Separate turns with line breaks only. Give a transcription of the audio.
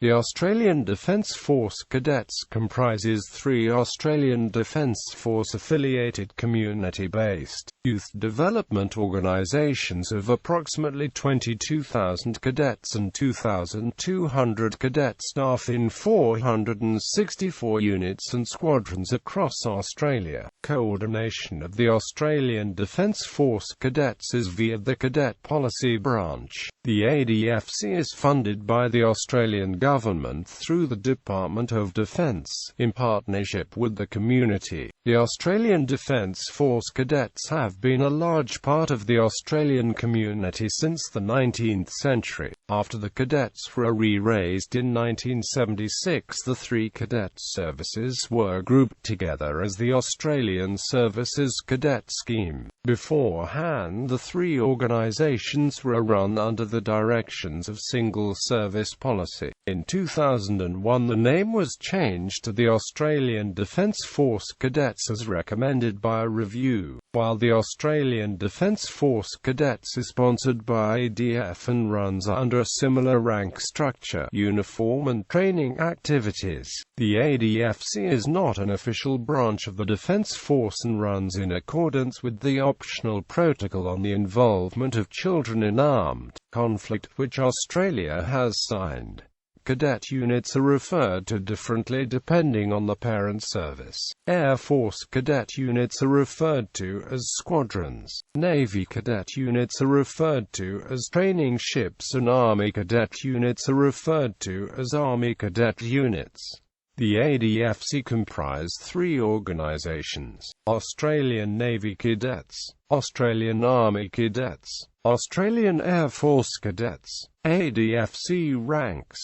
The Australian Defence Force Cadets comprises 3 Australian Defence Force affiliated community-based youth development organisations of approximately 22,000 cadets and 2,200 cadet staff in 464 units and squadrons across Australia. Coordination of the Australian Defence Force Cadets is via the Cadet Policy Branch. The ADFC is funded by the Australian government through the Department of Defence, in partnership with the community. The Australian Defence Force Cadets have been a large part of the Australian community since the 19th century. After the cadets were re-raised in 1976, the 3 cadet services were grouped together as the Australian Services Cadet Scheme. Beforehand, the 3 organisations were run under the directions of Single Service Policy. In 2001, the name was changed to the Australian Defence Force Cadets as recommended by a review. While the Australian Defence Force Cadets is sponsored by ADF and runs under a similar rank structure, uniform and training activities, the ADFC is not an official branch of the Defence Force and runs in accordance with the optional protocol on the involvement of children in armed conflict, which Australia has signed. Cadet units are referred to differently depending on the parent service. Air Force cadet units are referred to as squadrons. Navy cadet units are referred to as training ships, and Army cadet units are referred to as Army cadet units. The ADFC comprise 3 organisations: Australian Navy Cadets, Australian Army Cadets, Australian Air Force Cadets. ADFC ranks